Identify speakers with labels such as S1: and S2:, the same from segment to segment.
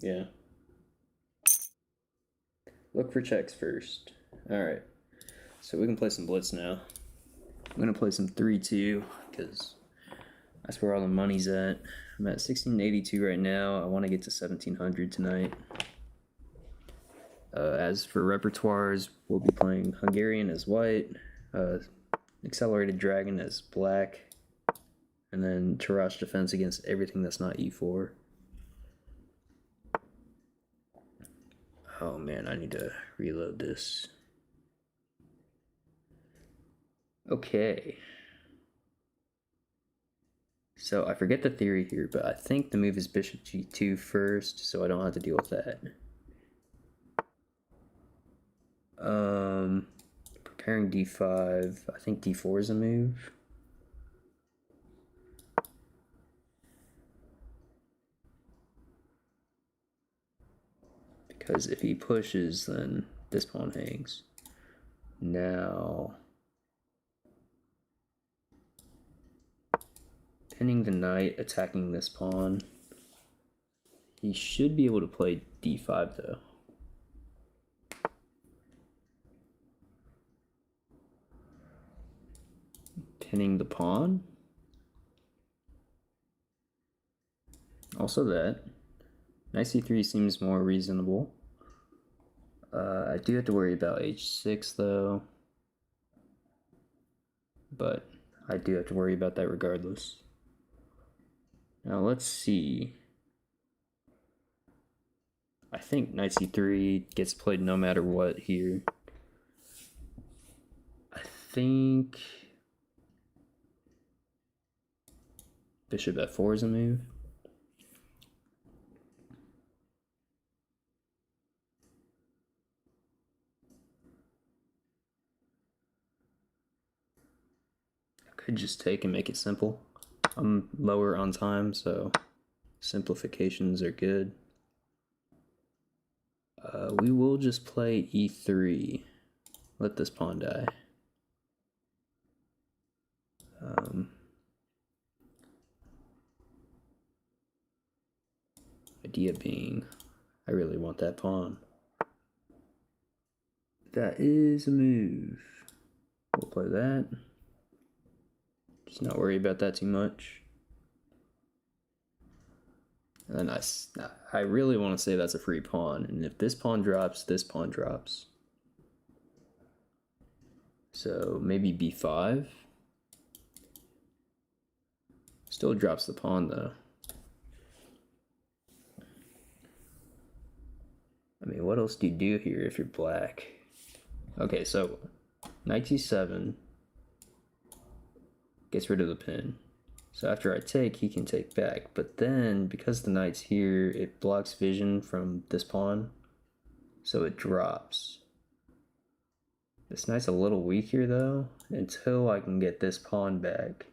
S1: Yeah. Look for checks first. Alright. So we can play some Blitz now. I'm going to play some 3-2 because that's where all the money's at. I'm at 1682 right now. I want to get to 1700 tonight. As for repertoires, we'll be playing Hungarian as white, Accelerated Dragon as black, and then Tarrasch defense against everything that's not E4. Oh man, I need to reload this. Okay. So I forget the theory here, but I think the move is bishop g2 first, so I don't have to deal with that. Preparing d5. I think d4 is a move. Because if he pushes, then this pawn hangs. Now, pinning the knight, attacking this pawn. He should be able to play d5 though. Pinning the pawn. Also that. Knight c3 seems more reasonable. I do have to worry about h6 though. But I do have to worry about that regardless. Now let's see. I think knight c3 gets played no matter what here. I think bishop f4 is a move. I could just take and make it simple. I'm lower on time, so simplifications are good. We will just play e3. Let this pawn die. Idea being, I really want that pawn. That is a move. We'll play that. Just not worry about that too much. And I really want to say that's a free pawn. And if this pawn drops, this pawn drops. So maybe b5. Still drops the pawn though. I mean, what else do you do here if you're black? Okay, so knight g7 gets rid of the pin. So after I take, he can take back. But then, because the knight's here, it blocks vision from this pawn. So it drops. This knight's a little weak here though, until I can get this pawn back.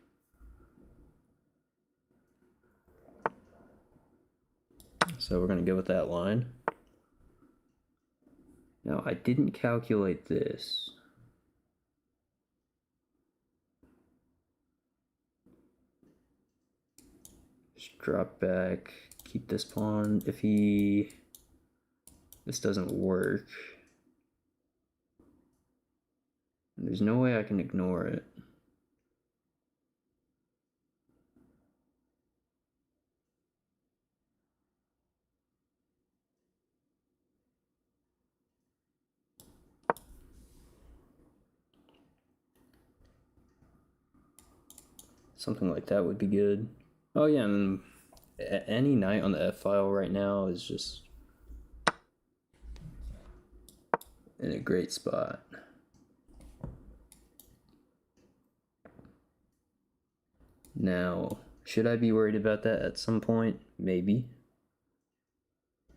S1: So we're gonna go with that line. Now I didn't calculate this. Just drop back, keep this pawn. If this doesn't work, there's no way I can ignore it. Something like that would be good. Oh yeah, and any knight on the f-file right now is just in a great spot. Now, should I be worried about that at some point? Maybe.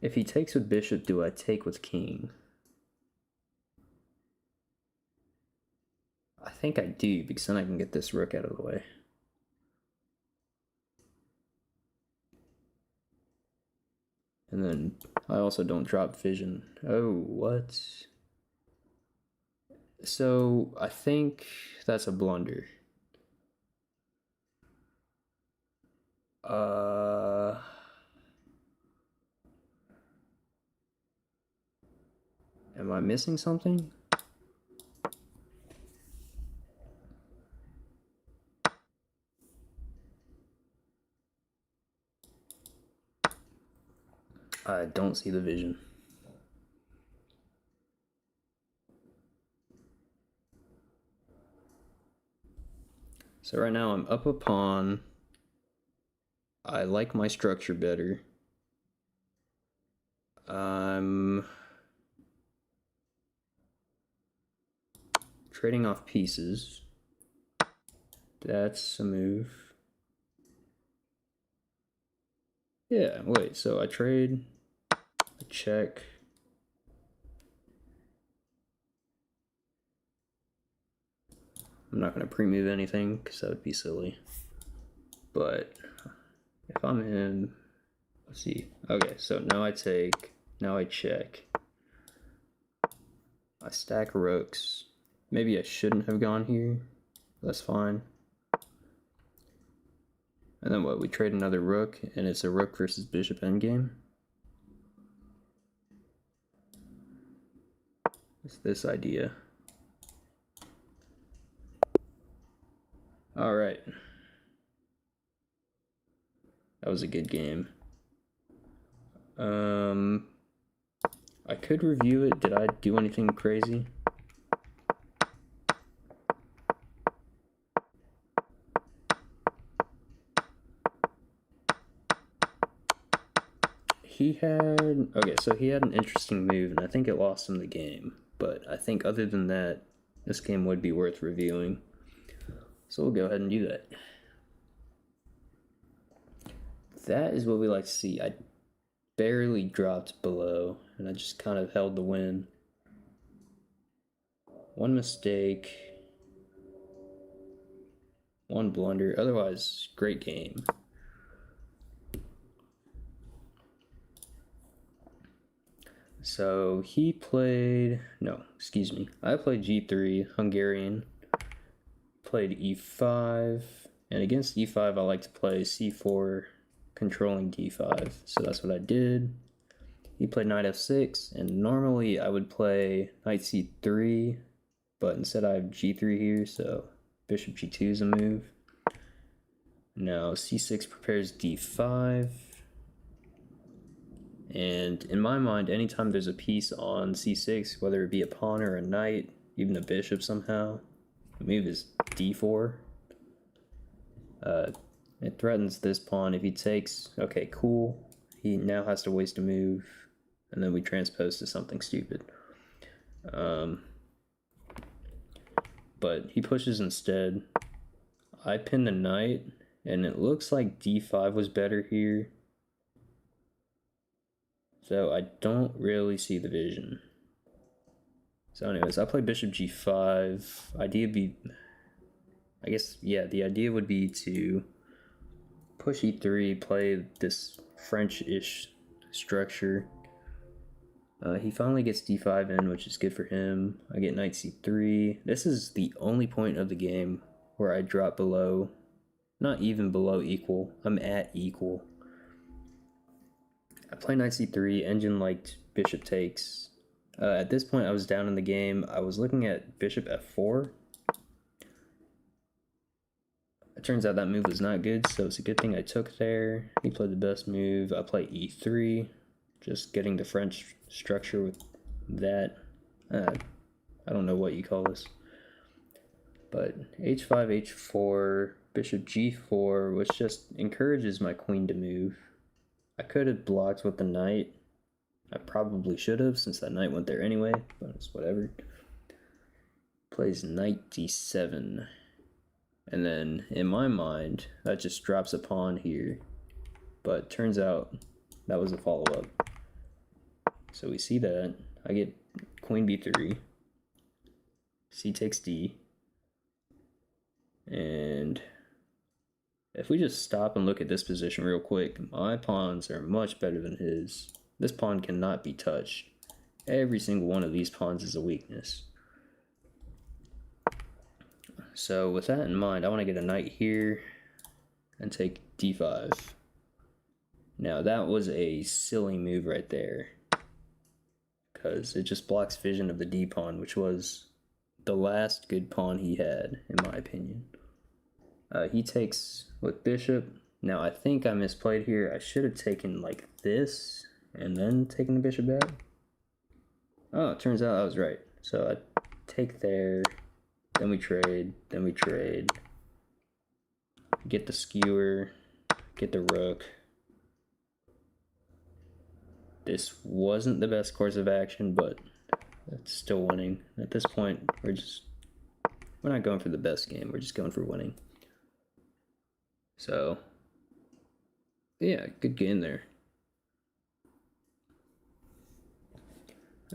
S1: If he takes with bishop, do I take with king? I think I do, because then I can get this rook out of the way. And then I also don't drop vision. Oh, what? So I think that's a blunder. Am I missing something? I don't see the vision. So right now I'm up a pawn. I like my structure better. I'm trading off pieces. That's a move. Yeah, wait, so I trade, I check. I'm not going to pre-move anything because that would be silly. But if I'm in, let's see. Okay, so now I take, now I check. I stack rooks. Maybe I shouldn't have gone here. That's fine. And then what? We trade another rook, and it's a rook versus bishop endgame. It's this idea. All right. That was a good game. I could review it. Did I do anything crazy? He had, okay, so he had an interesting move, and I think it lost him the game. But I think other than that, this game would be worth reviewing. So we'll go ahead and do that. That is what we like to see. I barely dropped below, and I just kind of held the win. One mistake, one blunder. Otherwise, great game. So he played, no, excuse me. I played g3, Hungarian. Played e5, and against e5 I like to play c4, controlling d5. So that's what I did. He played knight f6, and normally I would play knight c3, but instead I have g3 here, so bishop g2 is a move. Now c6 prepares d5. And in my mind, anytime there's a piece on c6, whether it be a pawn or a knight, even a bishop somehow, the move is d4. It threatens this pawn. If he takes, okay, cool. He now has to waste a move, and then we transpose to something stupid. But he pushes instead. I pin the knight, and it looks like d5 was better here. So I don't really see the vision. So anyways, I play bishop g5. Idea be, I guess, yeah, the idea would be to push e3, play this French-ish structure. He finally gets d5 in, which is good for him. I get knight c3. This is the only point of the game where I drop below, not even below equal. I'm at equal. I play knight c3, engine liked bishop takes. At this point I was down in the game. I was looking at bishop f4. It turns out that move was not good, so it's a good thing I took there. He played the best move. I play e3, just getting the French structure with that. I don't know what you call this. But h5, h4, bishop g4, which just encourages my queen to move. I could have blocked with the knight. I probably should have, since that knight went there anyway, but it's whatever. Plays knight d7. And then, in my mind, that just drops a pawn here. But turns out that was a follow-up. So we see that. I get queen b3. C takes d. And if we just stop and look at this position real quick, my pawns are much better than his. This pawn cannot be touched. Every single one of these pawns is a weakness. So with that in mind, I want to get a knight here and take d5. Now that was a silly move right there, because it just blocks vision of the D pawn, which was the last good pawn he had, in my opinion. He takes with bishop. Now, I think I misplayed here. I should have taken like this and then taken the bishop back. Oh, it turns out I was right. So I take there, then we trade, get the skewer, get the rook. This wasn't the best course of action, but it's still winning. At this point, we're not going for the best game, we're just going for winning. So, yeah, good game there.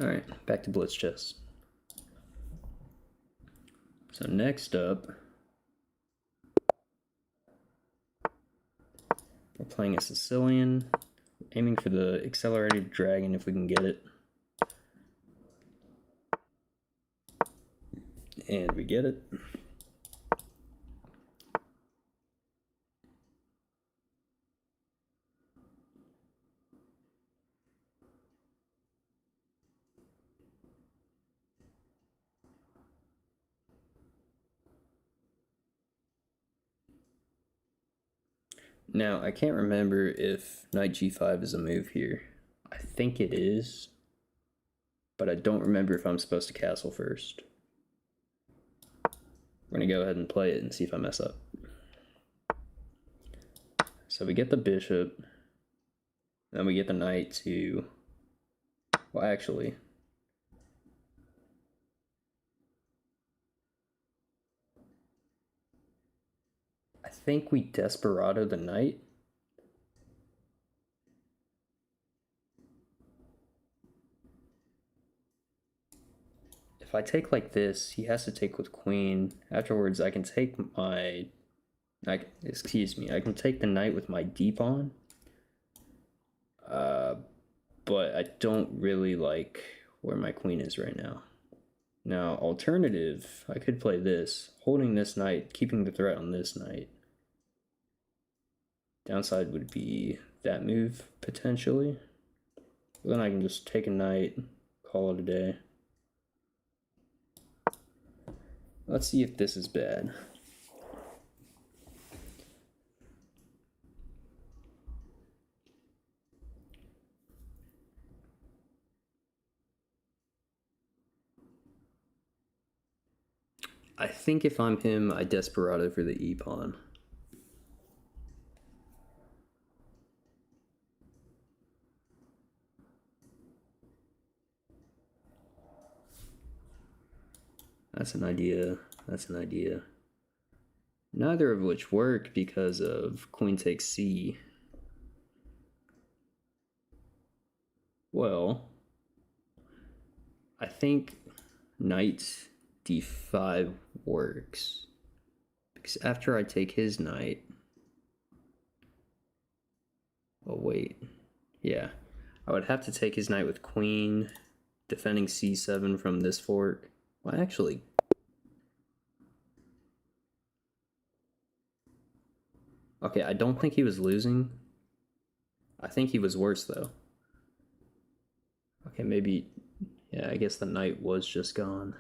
S1: Alright, back to Blitz chess. So next up, we're playing a Sicilian, aiming for the accelerated dragon if we can get it. And we get it. Now, I can't remember if knight g5 is a move here. I think it is, but I don't remember if I'm supposed to castle first. We're going to go ahead and play it and see if I mess up. So we get the bishop, then we get the knight to, well, actually, I think we desperado the knight. If I take like this, he has to take with queen. Afterwards, I can take my, I can take the knight with my d pawn. But I don't really like where my queen is right now. Now, alternative, I could play this, holding this knight, keeping the threat on this knight. Downside would be that move, potentially. But then I can just take a knight, call it a day. Let's see if this is bad. I think if I'm him, I desperado for the e-pawn. That's an idea. That's an idea. Neither of which work because of queen takes c. Well, I think knight d5 works. Because after I take his knight... Oh, wait. Yeah. I would have to take his knight with queen, defending c7 from this fork. Well, actually... Okay, I don't think he was losing. I think he was worse, though. Okay, maybe... Yeah, I guess the knight was just gone.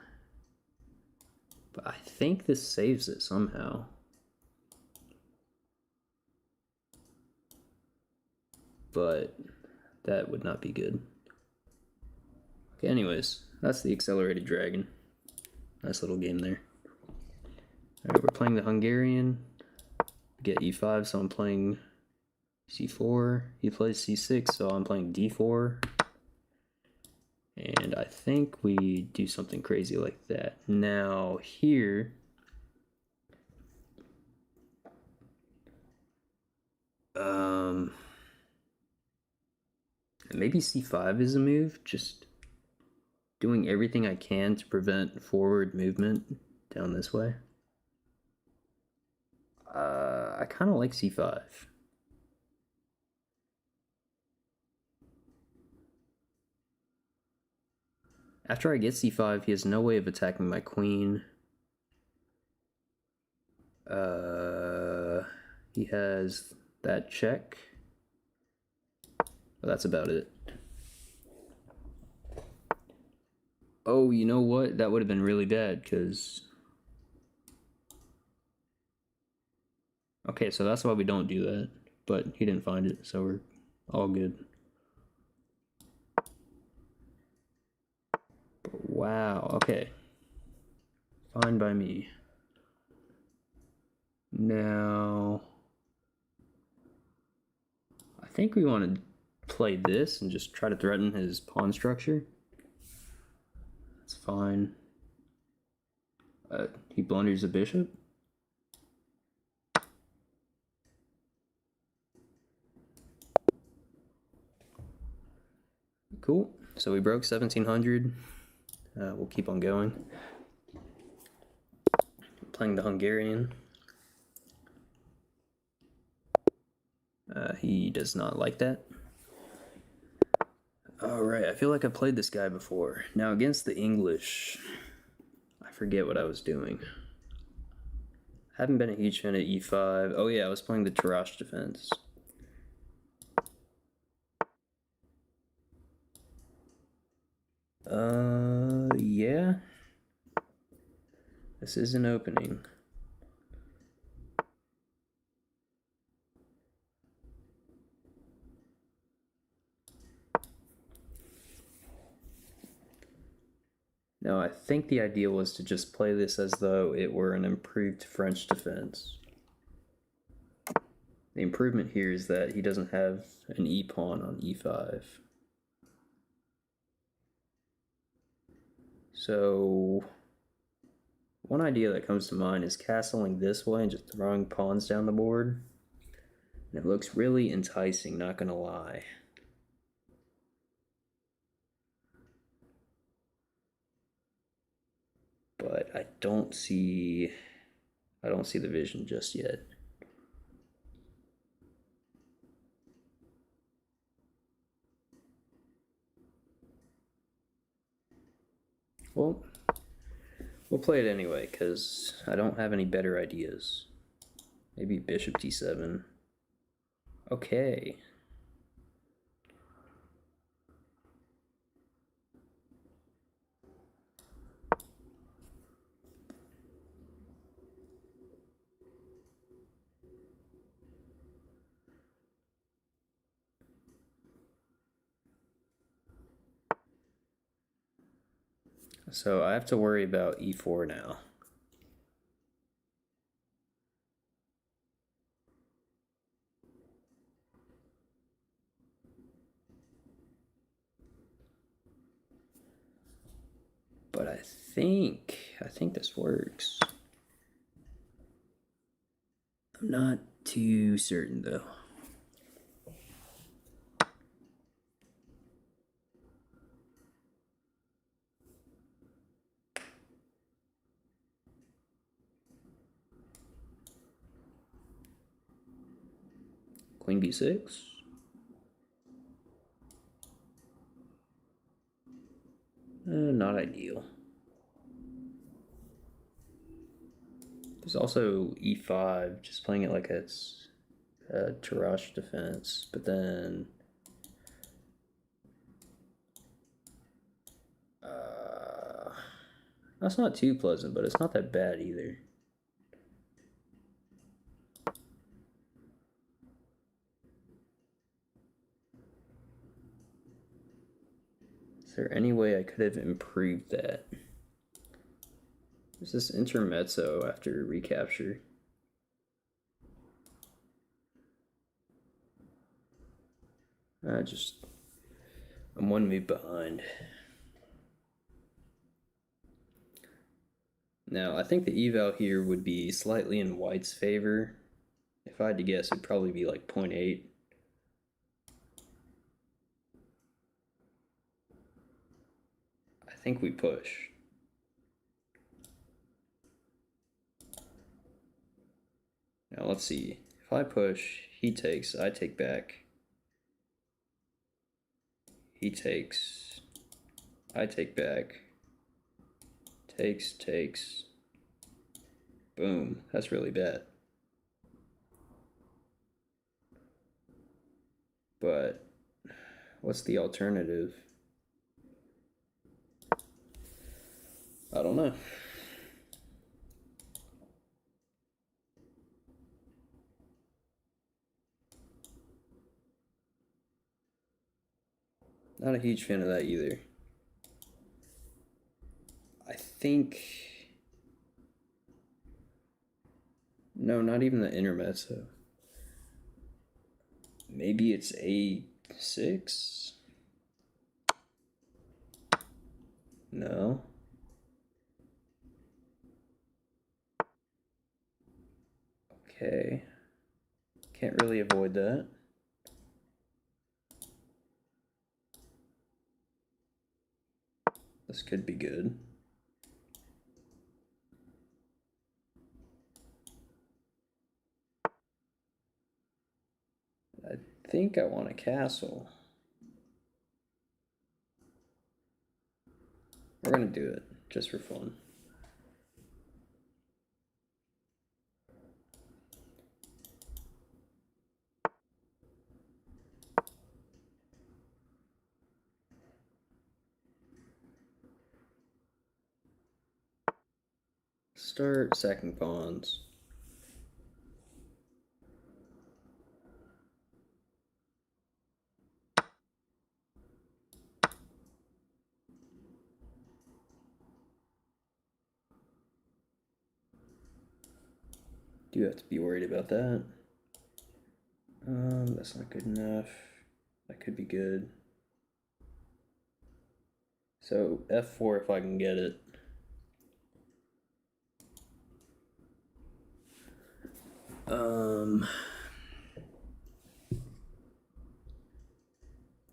S1: But I think this saves it somehow. But that would not be good. Okay, anyways, that's the accelerated dragon. Nice little game there. Alright, we're playing the Hungarian. Get e5, so I'm playing c4. He plays c6, so I'm playing d4. And I think we do something crazy like that. Now, here... maybe c5 is a move, just doing everything I can to prevent forward movement down this way. I kind of like c5. After I get c5, he has no way of attacking my queen. He has that check. But that's about it. Oh, you know what? That would have been really bad, because... Okay, so that's why we don't do that. But he didn't find it, so we're all good. Wow, okay. Fine by me. Now... I think we want to play this and just try to threaten his pawn structure. That's fine. He blunders a bishop. Cool. So we broke 1700. We'll keep on going. Playing the Hungarian. He does not like that. Alright, I feel like I played this guy before. Now against the English, I forget what I was doing. Haven't been a huge fan of e5. Oh yeah, I was playing the Tarrasch defense. Yeah. This is an opening. Now, I think the idea was to just play this as though it were an improved French defense. The improvement here is that he doesn't have an e-pawn on e5. So, one idea that comes to mind is castling this way and just throwing pawns down the board. And it looks really enticing, not gonna lie. But I don't see the vision just yet. Well, we'll play it anyway, because I don't have any better ideas. Maybe bishop d7. Okay. So I have to worry about e4 now. But I think this works. I'm not too certain though. Queen b6. Not ideal. There's also e5, just playing it like it's a Tarrasch defense, but then that's not too pleasant, but it's not that bad either. Is there any way I could have improved that? There's this intermezzo after recapture. I'm one move behind. Now, I think the eval here would be slightly in white's favor. If I had to guess, it'd probably be like 0.8. I think we push. Now, let's see. If I push, he takes, I take back. He takes, I take back. Takes. Boom. That's really bad. But what's the alternative? I don't know. Not a huge fan of that either. I think... No, not even the intermezzo. Maybe it's A6? No. Okay. Can't really avoid that. This could be good. I think I want a castle. We're gonna do it, just for fun. Start sacking pawns. Do have to be worried about that. That's not good enough. That could be good. So F4 if I can get it.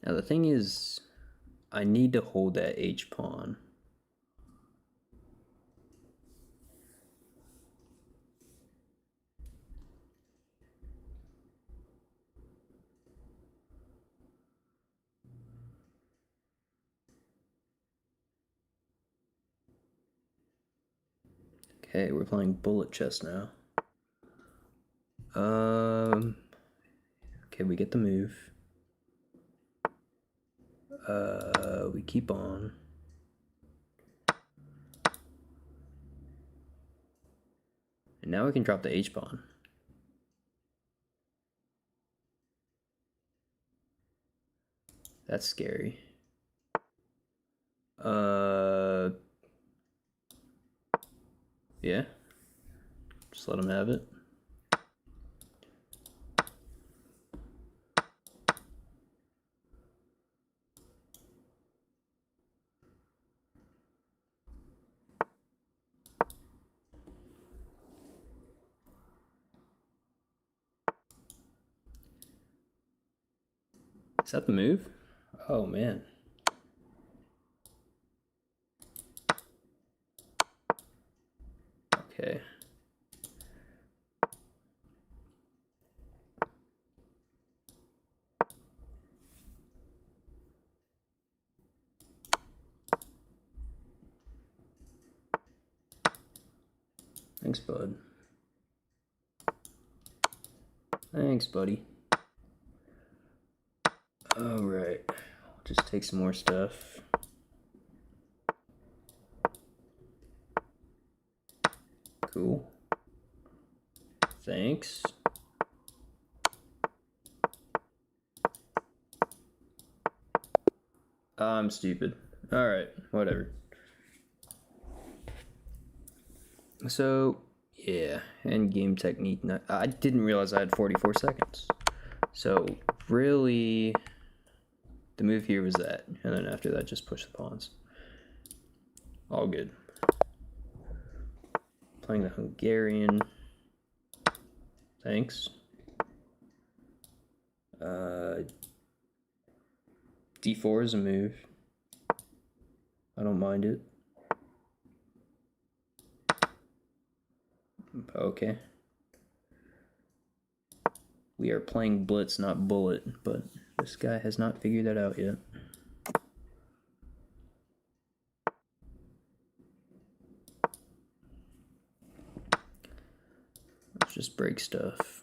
S1: Now the thing is, I need to hold that H pawn. Okay, we're playing bullet chess now. Okay, we get the move. We keep on. And now we can drop the H pawn. That's scary. Yeah. Just let him have it. Is that the move? Oh man. Okay. Thanks, bud. Thanks, buddy. Alright. Just take some more stuff. Cool. Thanks. I'm stupid. Alright, whatever. So, yeah, end game technique. I didn't realize I had 44 seconds. So, really, the move here was that. And then after that, just push the pawns. All good. Playing the Hungarian. Thanks. D4 is a move. I don't mind it. Okay. We are playing Blitz, not Bullet, but this guy has not figured that out yet. Let's just break stuff.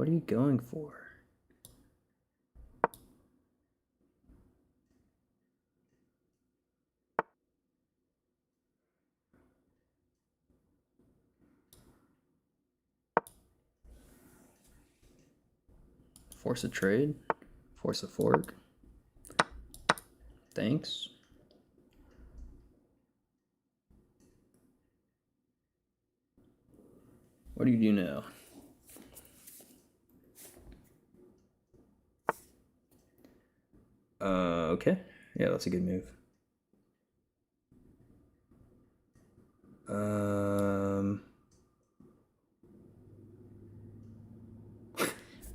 S1: What are you going for? Force a trade? Force a fork? Thanks. What do you do now? Okay. Yeah, that's a good move.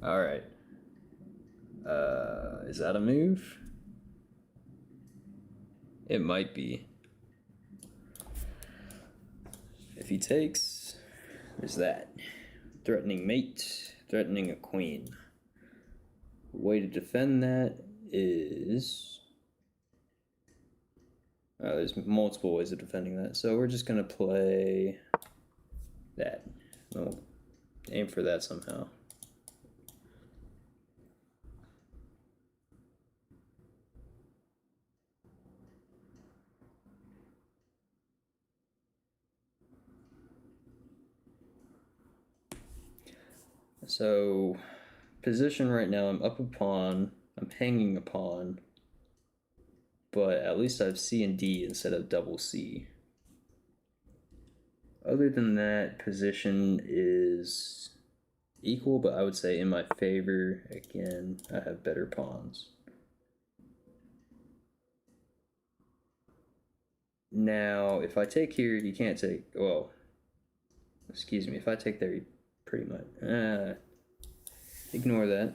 S1: All right. Is that a move? It might be. If he takes, there's that. Threatening mate, threatening a queen. Way to defend that is... there's multiple ways of defending that. So we're just going to play that. We'll aim for that somehow. So, position right now, I'm up a pawn, I'm hanging a pawn, but at least I have C and D instead of double C. Other than that, position is equal, but I would say in my favor. Again, I have better pawns. Now, if I take here, you can't take, well, excuse me, if I take there, you pretty much, ignore that.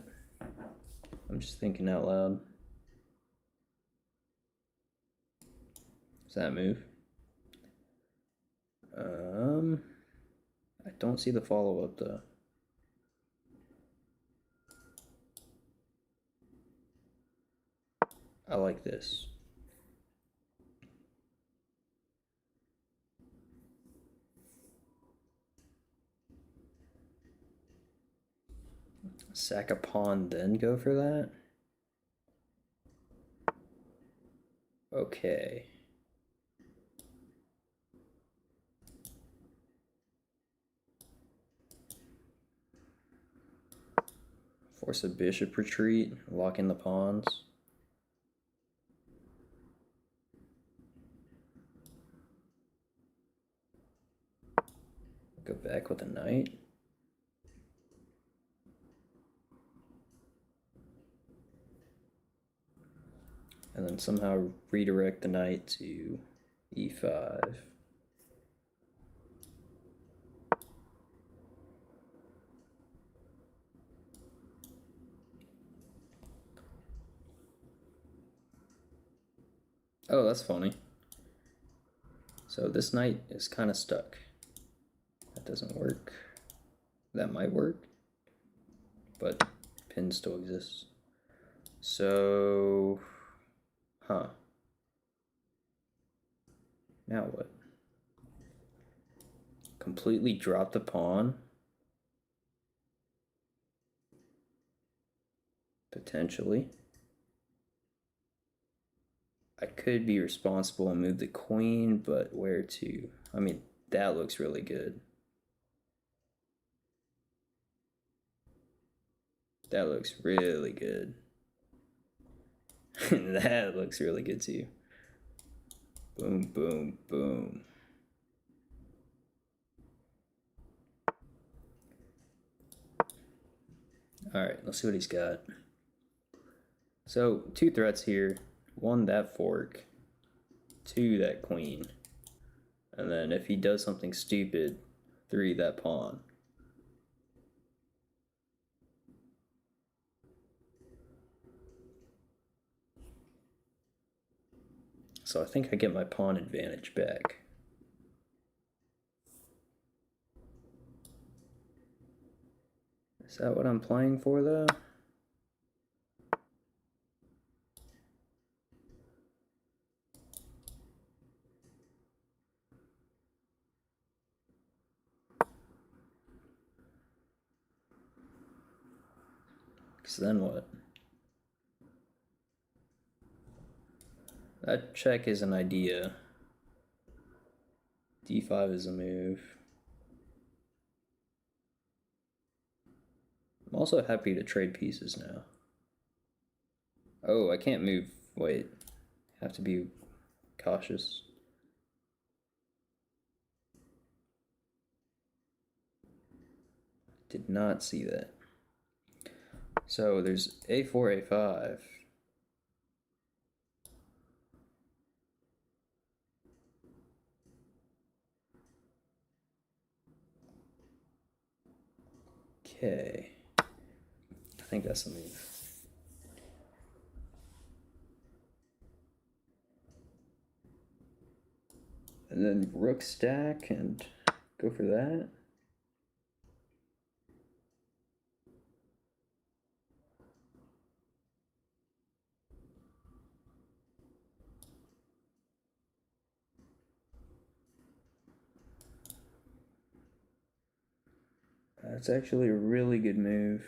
S1: I'm just thinking out loud. Does that move? I don't see the follow-up though. I like this. Sack a pawn, then go for that? Okay. Force a bishop retreat, lock in the pawns. Go back with a knight. And then somehow redirect the knight to e5. Oh, that's funny. So this knight is kind of stuck. That doesn't work. That might work, but pin still exists. So, now what? Completely drop the pawn? Potentially. I could be responsible and move the queen, but where to? I mean, that looks really good. That looks really good. That looks really good too. Boom, boom, boom. Alright, let's see what he's got. So, 2 threats here. 1, that fork. 2, that queen. And then if he does something stupid, 3, that pawn. So I think I get my pawn advantage back. Is that what I'm playing for though? Because then what? That check is an idea. D5 is a move. I'm also happy to trade pieces now. Oh, I can't move. Wait. Have to be cautious. Did not see that. So there's A4, A5. Okay. I think that's the move. And then rook stack and go for that. That's actually a really good move.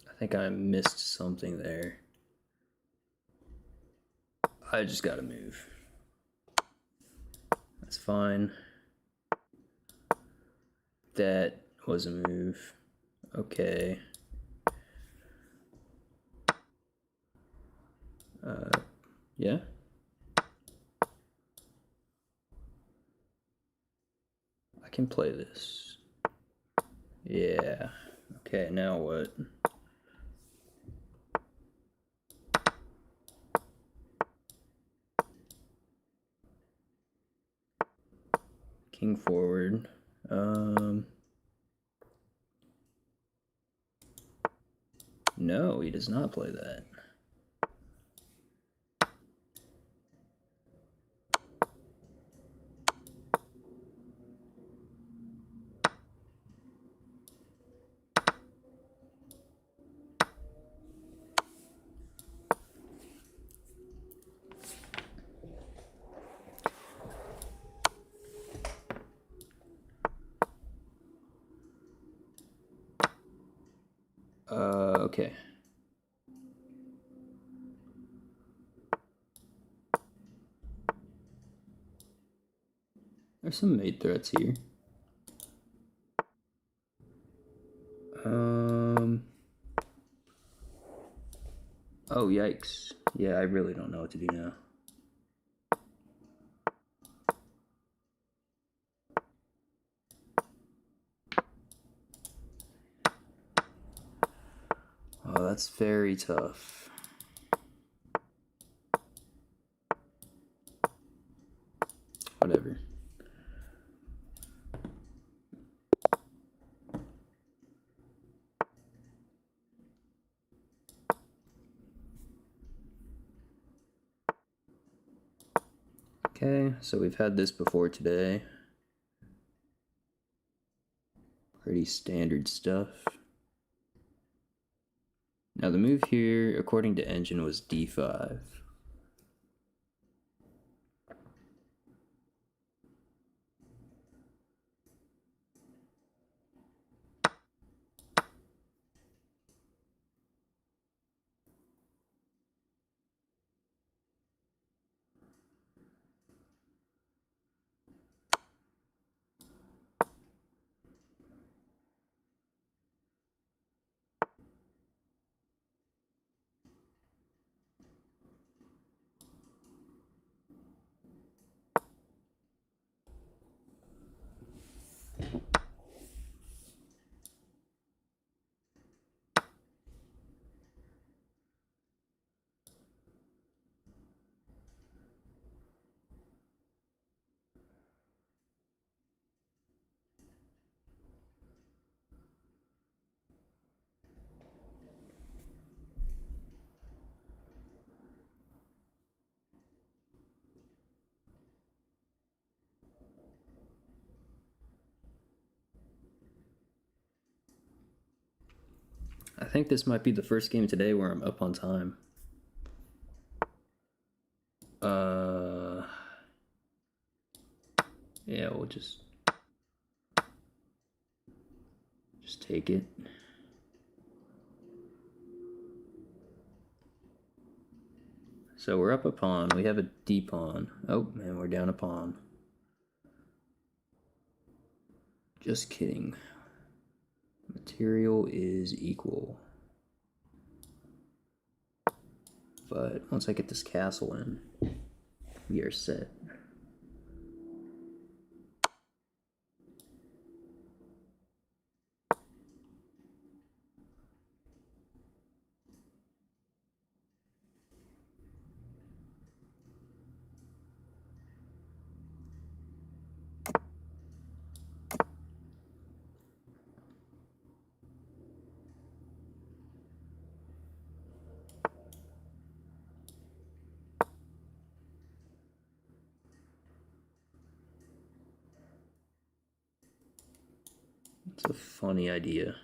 S1: I think I missed something there. I just gotta move. That's fine. That was a move. Okay. Yeah? I can play this. Yeah. Okay, now what? King forward. No, he does not play that. Okay. There's some mate threats here. Oh, yikes. Yeah, I really don't know what to do now. Oh, that's very tough. Whatever. Okay, so we've had this before today. Pretty standard stuff. Now the move here, according to Engine, was D5. think this might be the first game today where I'm up on time. Yeah, we'll just take it. So we're up a pawn. We have a D pawn. Oh, man, we're down a pawn. Just kidding. Material is equal. But once I get this castle in, we are set. It's a funny idea.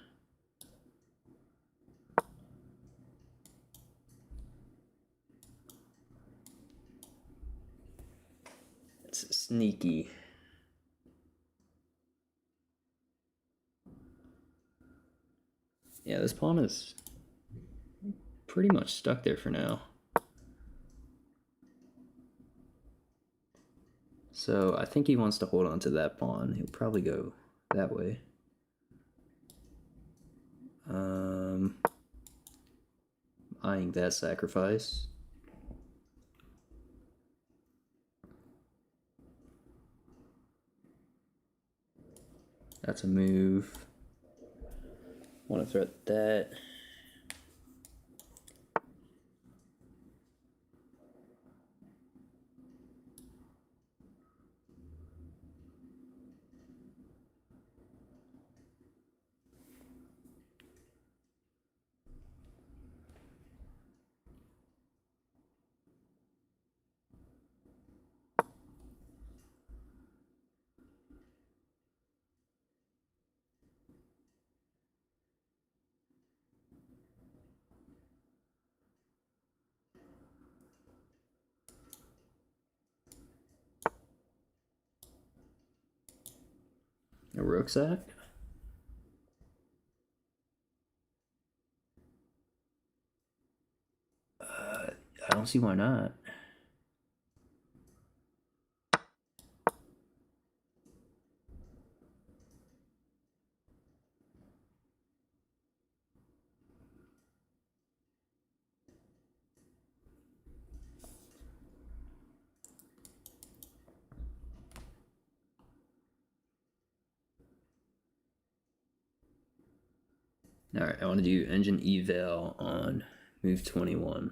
S1: It's sneaky. Yeah, this pawn is pretty much stuck there for now. So I think he wants to hold on to that pawn. He'll probably go that way. Eyeing that sacrifice. That's a move. Want to threat that. A rucksack? I don't see why not. All right, I want to do engine eval on move 21.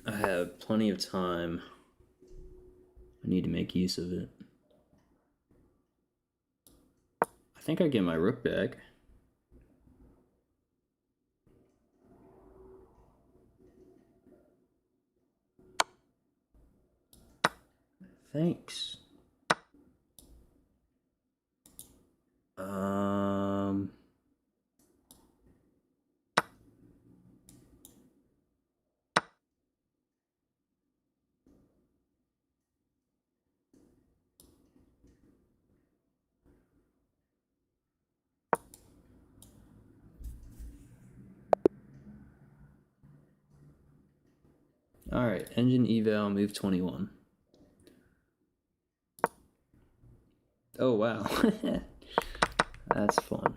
S1: I have plenty of time. I need to make use of it. I think I get my rook back. Thanks. All right, engine eval, move 21. Oh, wow. That's fun.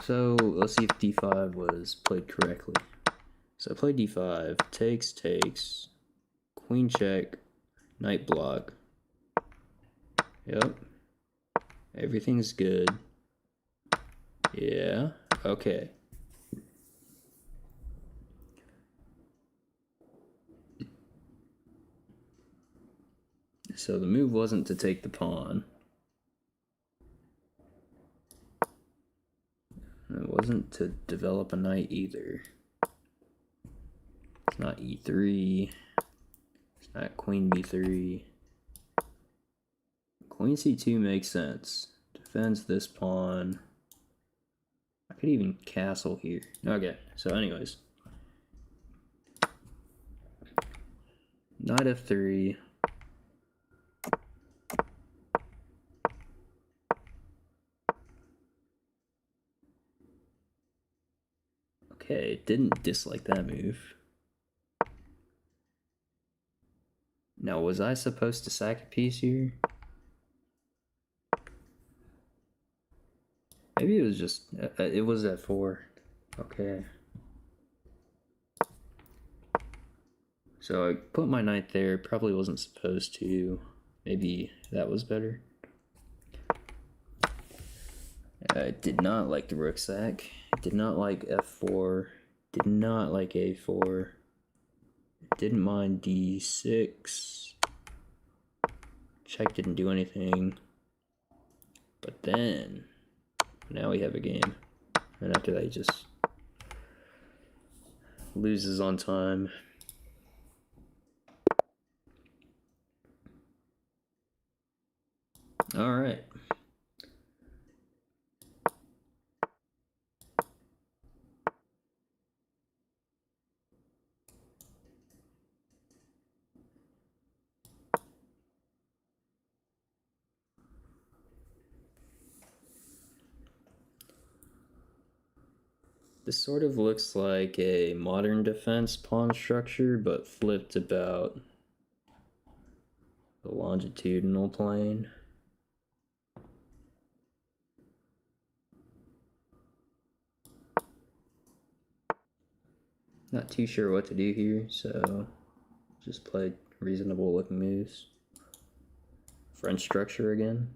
S1: So let's see if d5 was played correctly. So I play d5, takes, queen check, knight block. Yep. Everything's good. Yeah, okay. So the move wasn't to take the pawn. It wasn't to develop a knight either. It's not e3. It's not queen b3. Queen c2 makes sense. Defends this pawn. I could even castle here. Okay, so anyways. Knight f3. Okay, didn't dislike that move. Now, was I supposed to sack a piece here? Maybe it was just, it was f4. Okay. So I put my knight there, probably wasn't supposed to. Maybe that was better. I did not like the rook sack. Did not like f4. Did not like a4. Didn't mind d6. Check didn't do anything. But then, now we have a game. And after that, he just loses on time. All right. This sort of looks like a modern defense pawn structure, but flipped about the longitudinal plane. Not too sure what to do here, so just play reasonable looking moves. French structure again.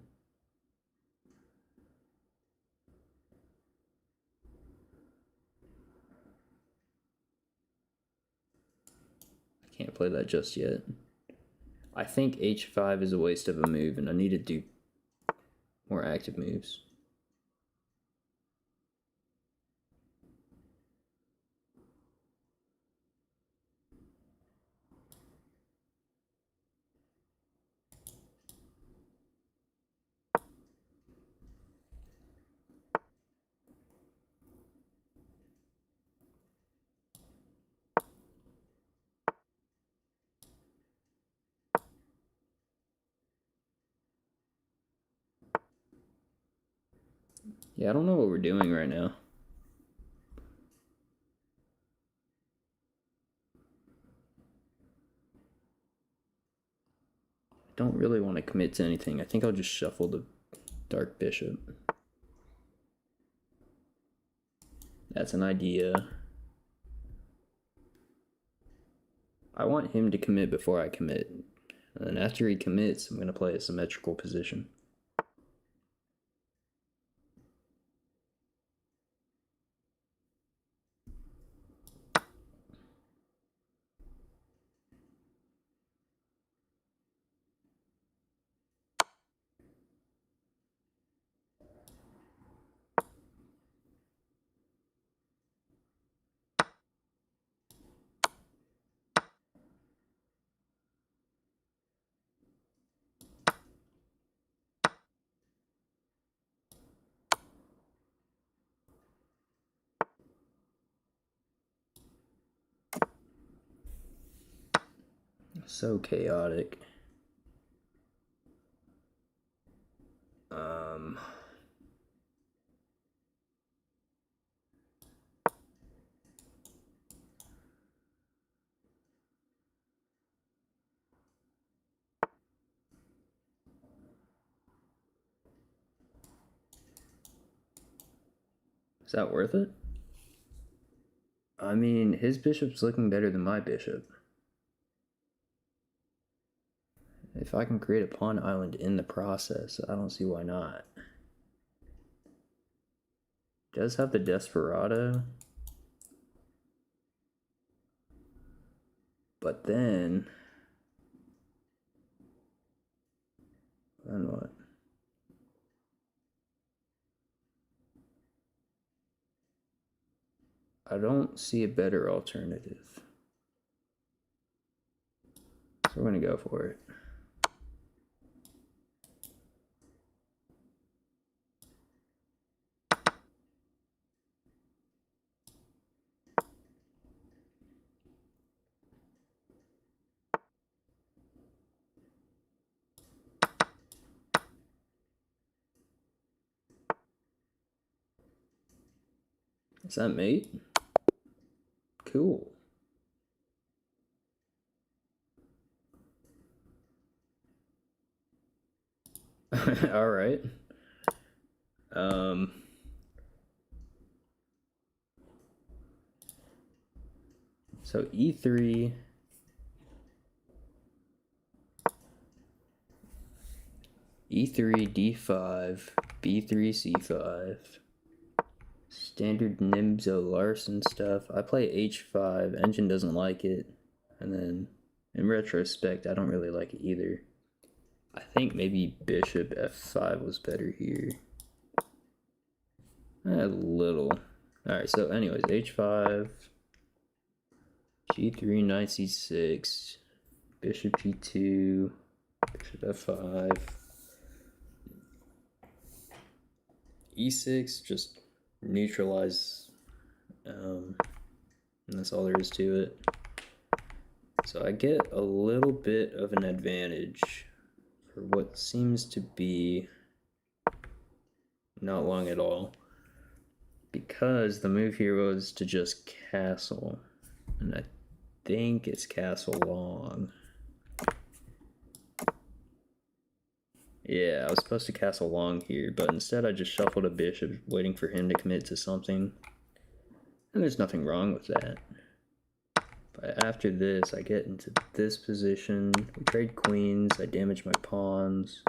S1: I can't play that just yet. I think h5 is a waste of a move, and I need to do more active moves. Yeah, I don't know what we're doing right now. I don't really want to commit to anything. I think I'll just shuffle the dark bishop. That's an idea. I want him to commit before I commit. And after he commits, I'm going to play a symmetrical position. So chaotic. that worth it? I mean, his bishop's looking better than my bishop. If I can create a pawn island in the process, I don't see why not. Does have the Desperado. But then what? I don't see a better alternative. So we're going to go for it. Is that mate? Cool. All right. So E3. E3, D5, B3, C5. Standard Nimzo Larson stuff. I play H5. Engine doesn't like it. And then, in retrospect, I don't really like it either. I think maybe Bishop F5 was better here. A little. Alright, so anyways, H5. G3, Knight C6. Bishop G2. Bishop F5. E6, just neutralize, and that's all there is to it. So I get a little bit of an advantage for what seems to be not long at all, because the move here was to just castle, and I think it's castle long. Yeah, I was supposed to castle long here, but instead I just shuffled a bishop, waiting for him to commit to something. And there's nothing wrong with that. But after this, I get into this position. We trade queens, I damage my pawns.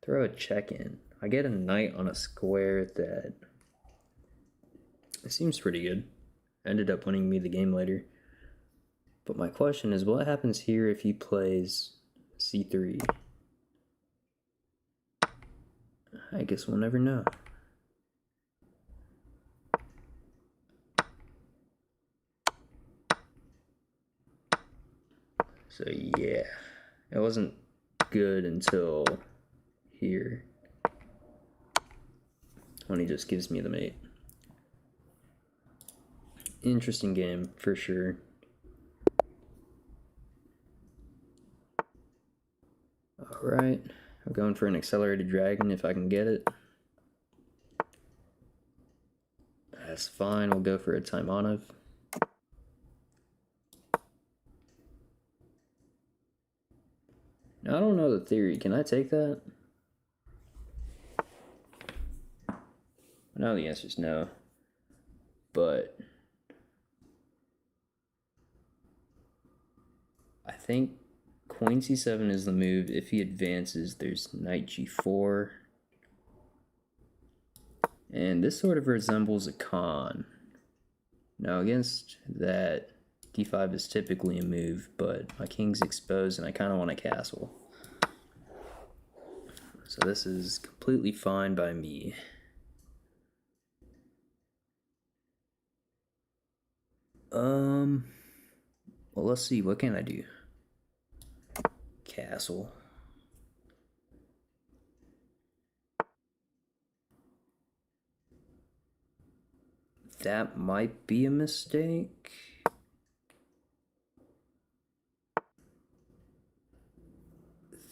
S1: Throw a check in. I get a knight on a square that... It seems pretty good. Ended up winning me the game later. But my question is, what happens here if he plays C3? I guess we'll never know. So yeah, it wasn't good until here, when he just gives me the mate. Interesting game, for sure. Alright, I'm going for an accelerated dragon if I can get it. That's fine, we'll go for a Taimanov. Now, I don't know the theory. Can I take that? Now the answer is no. But I think Queen C7 is the move. If he advances, there's Knight G4. And this sort of resembles a con. Now against that, D5 is typically a move, but my king's exposed and I kind of want a castle. So this is completely fine by me. Well, let's see, what can I do? Castle. That might be a mistake.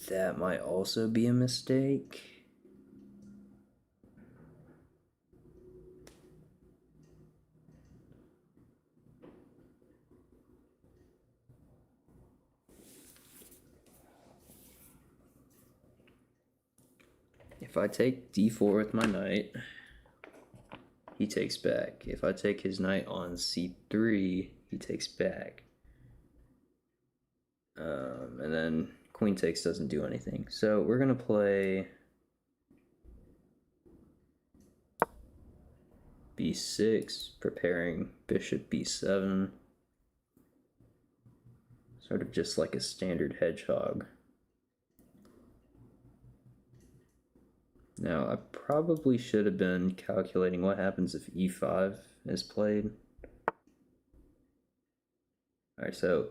S1: That might also be a mistake. If I take D4 with my knight, he takes back. If I take his knight on c3, he takes back. And then queen takes doesn't do anything. So we're going to play b6, preparing bishop b7. Sort of just like a standard hedgehog. Now, I probably should have been calculating what happens if e5 is played. Alright, so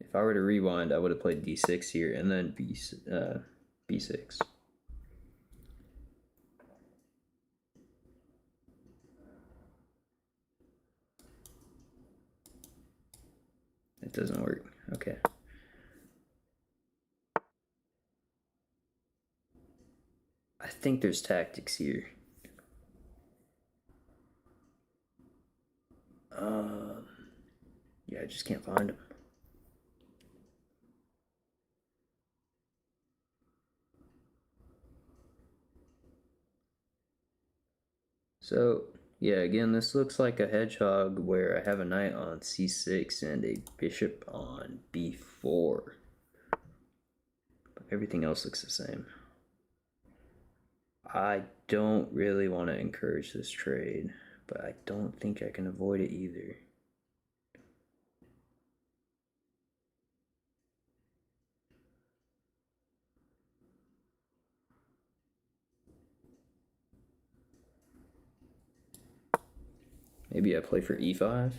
S1: if I were to rewind, I would have played d6 here and then b6. It doesn't work. Okay. I think there's tactics here. Yeah, I just can't find them. So, yeah, again, this looks like a hedgehog where I have a knight on c6 and a bishop on b4. But everything else looks the same. I don't really want to encourage this trade, but I don't think I can avoid it either. Maybe I play for e5.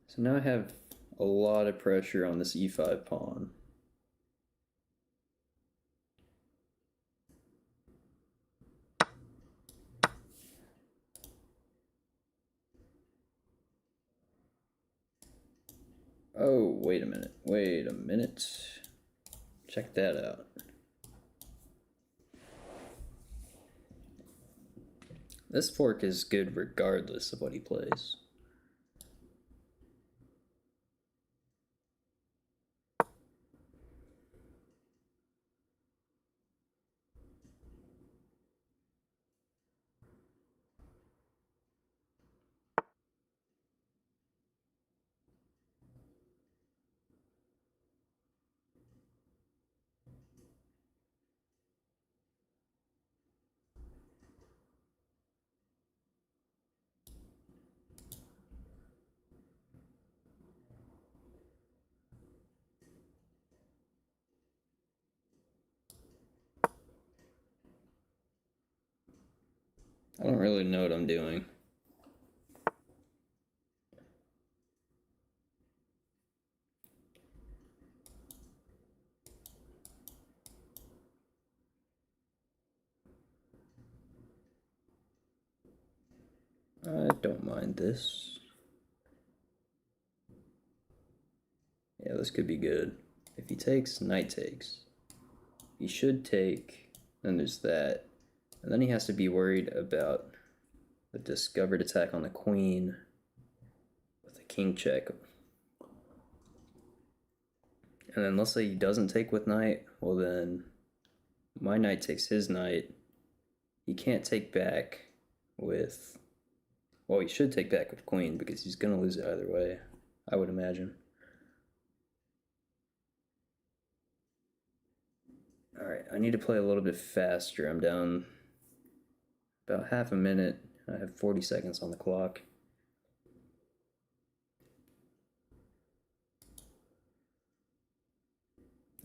S1: So now I have a lot of pressure on this e5 pawn. Oh, wait a minute. Check that out. This fork is good regardless of what he plays. I don't really know what I'm doing. I don't mind this. Yeah, this could be good. If he takes, knight takes. He should take, then there's that. And then he has to be worried about the discovered attack on the queen with a king check. And then let's say he doesn't take with knight, well then my knight takes his knight. He can't take back with, well, he should take back with queen because he's going to lose it either way, I would imagine. Alright, I need to play a little bit faster. I'm down about half a minute. I have 40 seconds on the clock.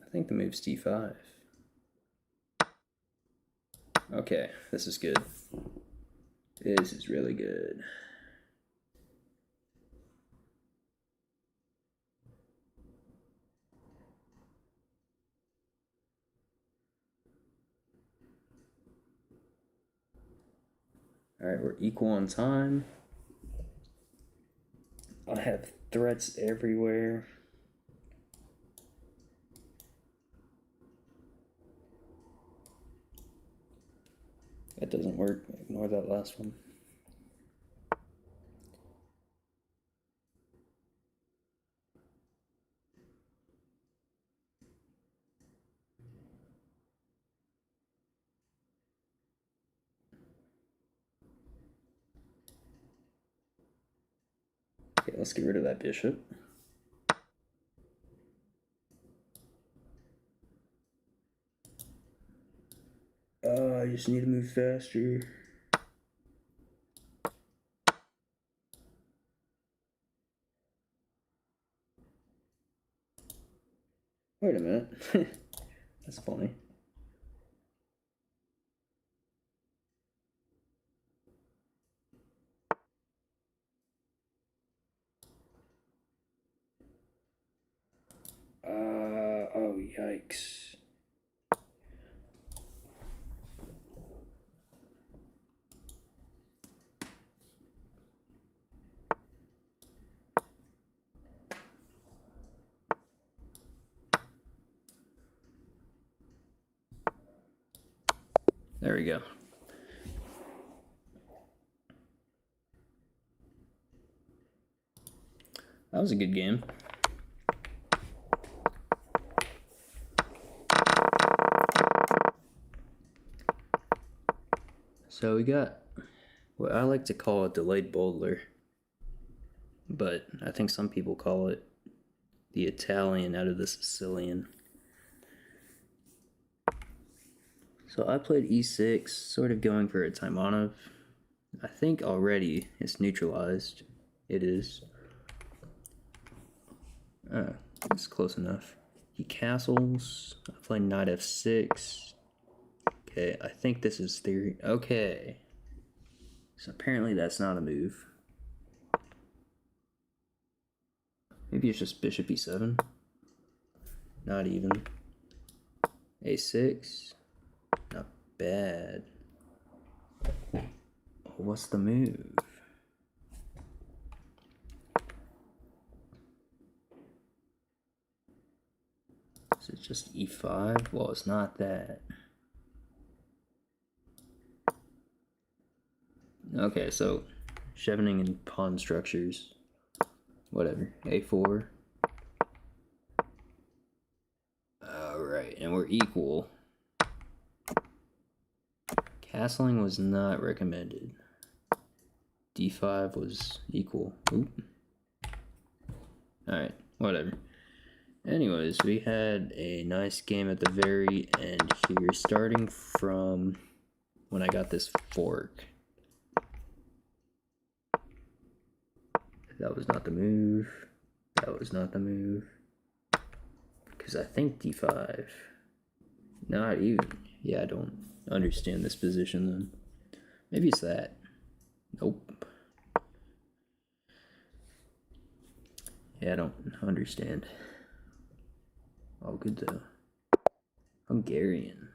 S1: I think the move's d5. Okay, this is good. This is really good. Alright, we're equal on time. I have threats everywhere. That doesn't work. Ignore that last one. Okay, let's get rid of that bishop. I just need to move faster. Wait a minute. That's funny. Oh, yikes. There we go. That was a good game. So we got what I like to call a delayed bowler, but I think some people call it the Italian out of the Sicilian. So I played e6, sort of going for a Taimanov. I think already it's neutralized. It is. It's close enough. He castles. I play knight f6. Okay, I think this is theory. Okay. So apparently that's not a move. Maybe it's just bishop e7. Not even. a6. Not bad. What's the move? Is it just e5? Well, it's not that. Okay, so Chevening and pawn structures. Whatever. a4. Alright, and we're equal. Castling was not recommended. d5 was equal. Oop. Alright, whatever. Anyways, we had a nice game at the very end here, starting from when I got this fork. That was not the move. That was not the move. Because I think d5. Not even. Yeah, I don't understand this position then. Maybe it's that. Nope. Yeah, I don't understand. All good though. Hungarian.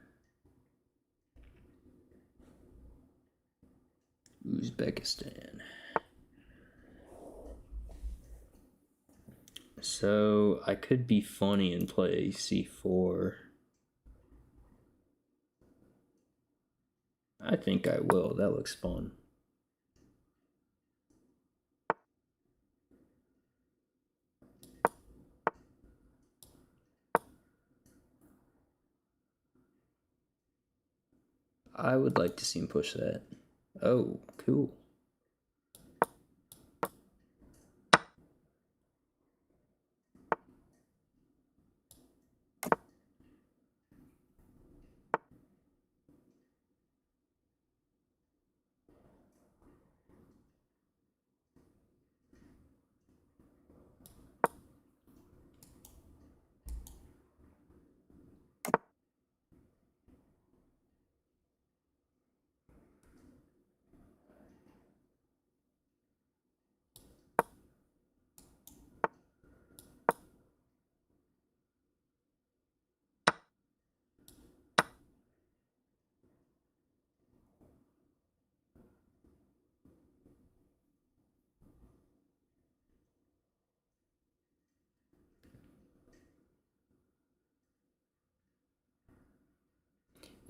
S1: Uzbekistan. So I could be funny and play c4. I think I will. That looks fun. I would like to see him push that. Oh, cool.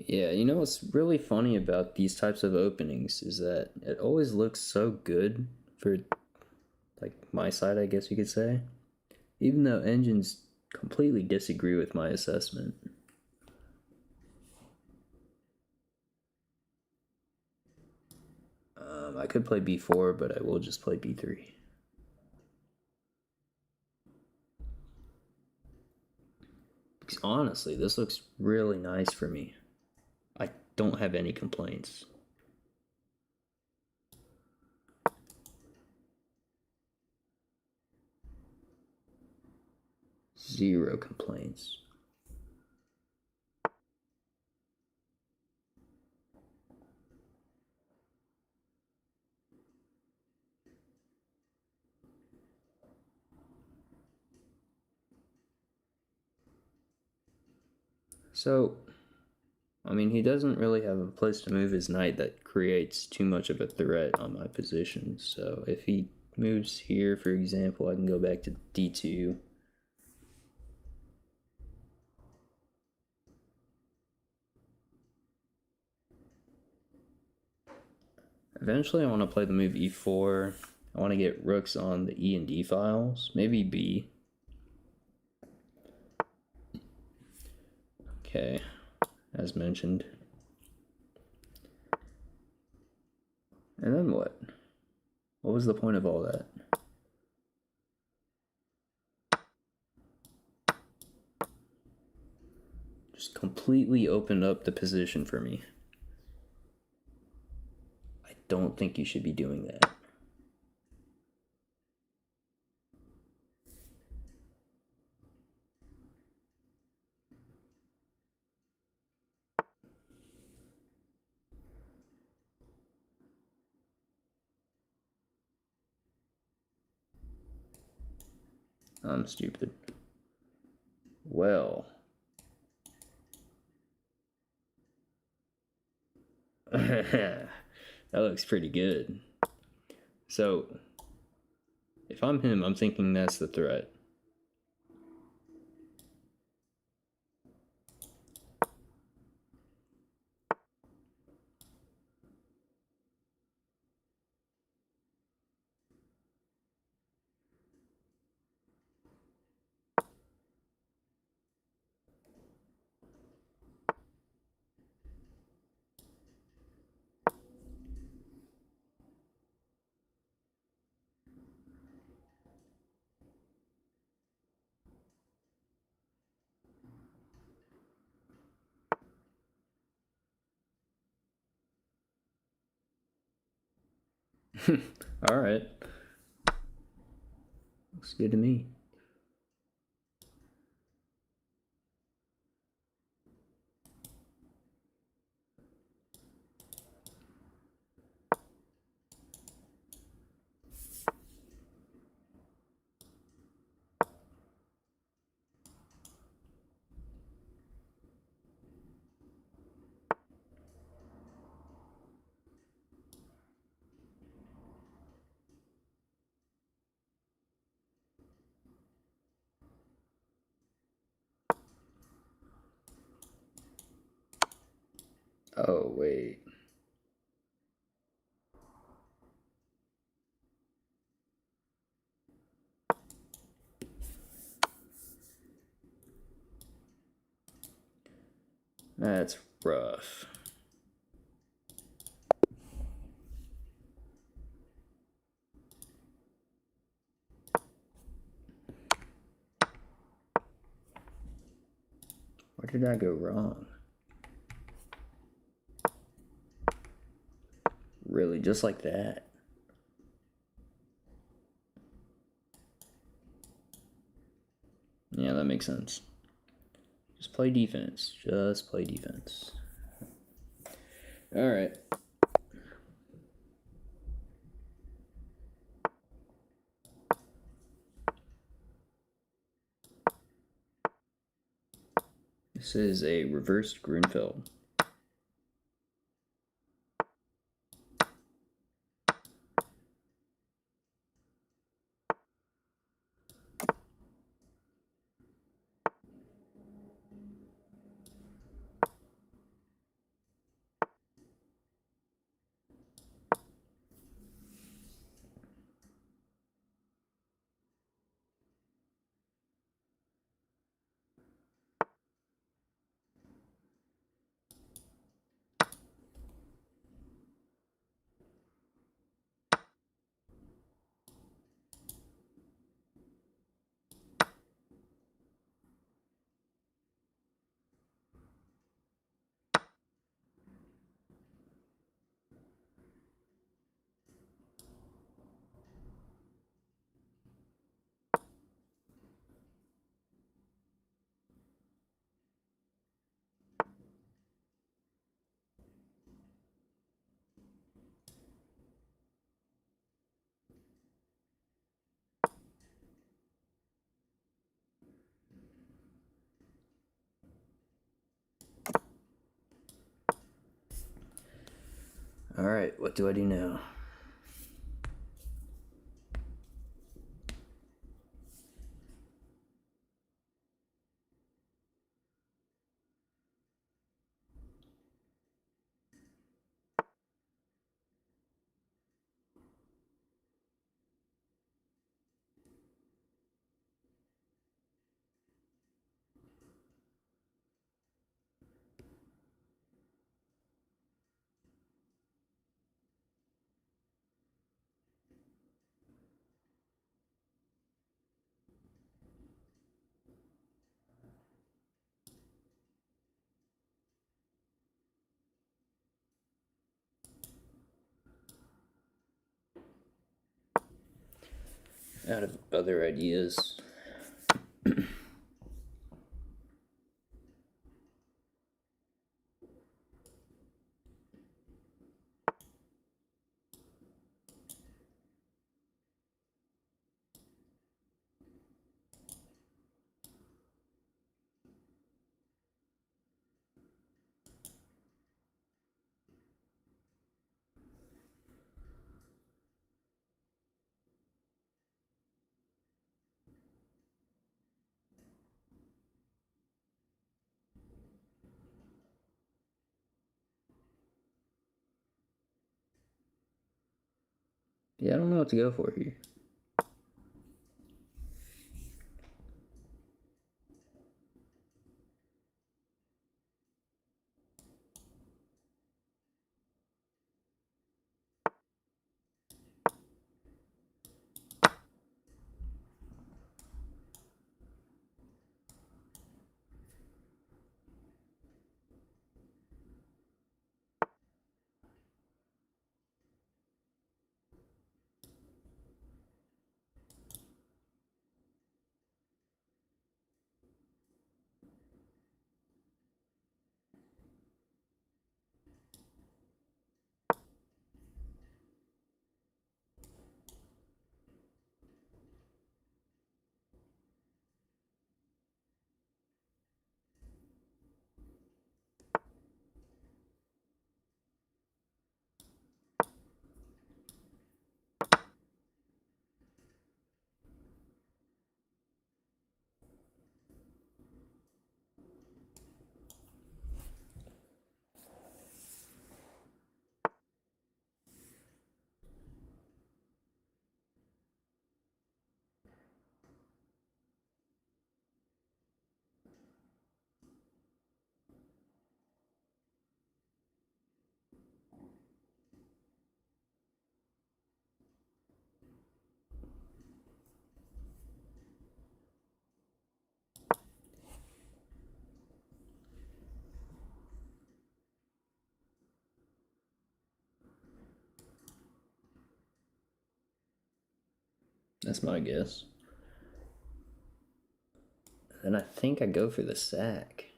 S1: Yeah, you know what's really funny about these types of openings is that it always looks so good for, like, my side, I guess you could say, even though engines completely disagree with my assessment. I could play b4, but I will just play b3. honestly, this looks really nice for me. I don't have any complaints. Zero complaints. So, I mean, he doesn't really have a place to move his knight that creates too much of a threat on my position. So if he moves here, for example, I can go back to d2. Eventually, I want to play the move e4. I want to get rooks on the e and d files, maybe b. Okay, as mentioned. And then what? What was the point of all that? Just completely opened up the position for me. I don't think you should be doing that. I'm stupid. Well. That looks pretty good. So, if I'm him, I'm thinking that's the threat. Alright. Looks good to me. Oh, wait. That's rough. Where did I go wrong? Really, just like that? Yeah, that makes sense. Just play defense. Just play defense. Alright. This is a reversed Grunfeld. Alright, what do I do now? Out of other ideas, yeah, I don't know what to go for here. That's my guess. And I think I go for the sack.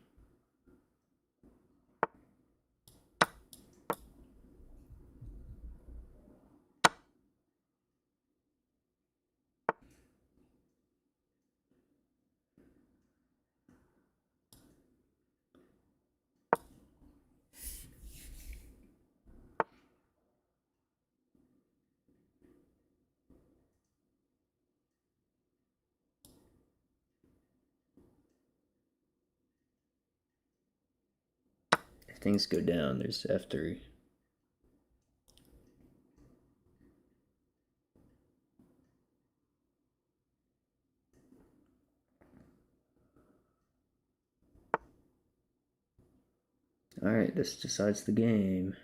S1: If things go down, there's F3. Alright, this decides the game.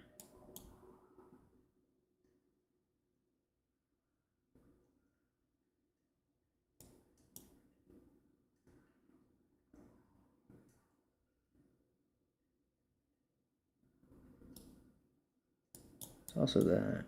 S1: It's also that.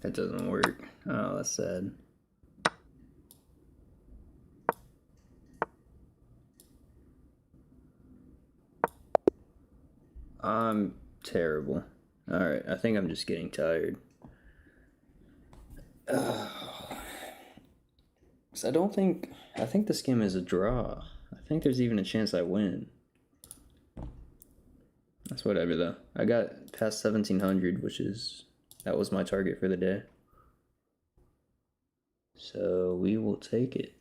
S1: That doesn't work. Oh, that's sad. I'm terrible. Alright, I think I'm just getting tired. So I think this game is a draw. I think there's even a chance I win. That's whatever though. I got past 1700, that was my target for the day. So we will take it.